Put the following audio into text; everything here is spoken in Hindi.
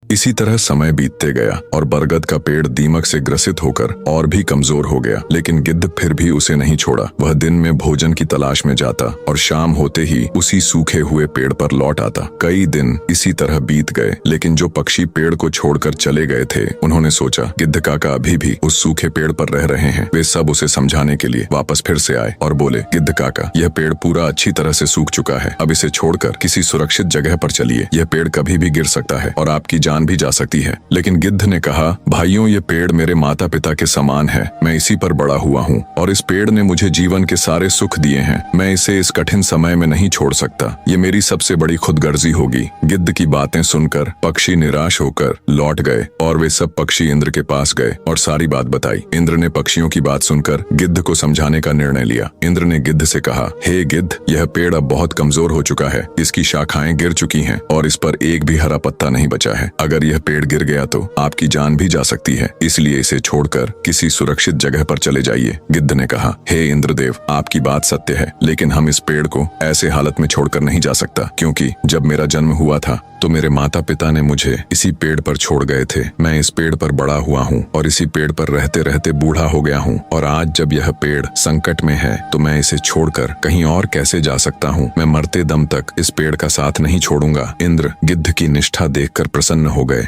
इसी तरह समय बीतते गया और बरगद का पेड़ दीमक से ग्रसित होकर और भी कमजोर हो गया। लेकिन गिद्ध फिर भी उसे नहीं छोड़ा। वह दिन में भोजन की तलाश में जाता और शाम होते ही उसी सूखे हुए पेड़ पर लौट आता। कई दिन इसी तरह बीत गए, लेकिन जो पक्षी पेड़ को छोड़कर चले गए थे, उन्होंने सोचा गिद्ध काका अभी भी उस सूखे पेड़ पर रह रहे हैं। वे सब उसे समझाने के लिए वापस फिर से आए और बोले, गिद्ध काका, यह पेड़ पूरा अच्छी तरह से सूख चुका है। अब इसे छोड़कर किसी सुरक्षित जगह पर चलिए। यह पेड़ कभी भी गिर सकता है और आपकी जान भी जा सकती है। लेकिन गिद्ध ने कहा, भाइयों, ये पेड़ मेरे माता पिता के समान है। मैं इसी पर बड़ा हुआ हूँ और इस पेड़ ने मुझे जीवन के सारे सुख दिए हैं। मैं इसे इस कठिन समय में नहीं छोड़ सकता। ये मेरी सबसे बड़ी खुदगर्जी होगी। गिद्ध की बातें सुनकर पक्षी निराश होकर लौट गए और वे सब पक्षी इंद्र के पास गए और सारी बात बताई। इंद्र ने पक्षियों की बात सुनकर गिद्ध को समझाने का निर्णय लिया। इंद्र ने गिद्ध से कहा, हे गिद्ध, यह पेड़ अब बहुत कमजोर हो चुका है। इसकी शाखाएं गिर चुकी हैं और इस पर एक भी हरा पत्ता नहीं बचा है। अगर यह पेड़ गिर गया तो आपकी जान भी जा सकती है। इसलिए इसे छोड़कर किसी सुरक्षित जगह पर चले जाइए। गिद्ध ने कहा, हे इंद्रदेव, आपकी बात सत्य है, लेकिन हम इस पेड़ को ऐसे हालत में छोड़कर नहीं जा सकता, क्योंकि जब मेरा जन्म हुआ था तो मेरे माता पिता ने मुझे इसी पेड़ पर छोड़ गए थे। मैं इस पेड़ पर बड़ा हुआ हूँ और इसी पेड़ पर रहते रहते बूढ़ा हो गया हूँ, और आज जब यह पेड़ संकट में है तो मैं इसे छोड़कर कहीं और कैसे जा सकता हूँ। मैं मरते दम तक इस पेड़ का साथ नहीं छोड़ूंगा। इंद्र गिद्ध की निष्ठा देखकर प्रसन्न हो गए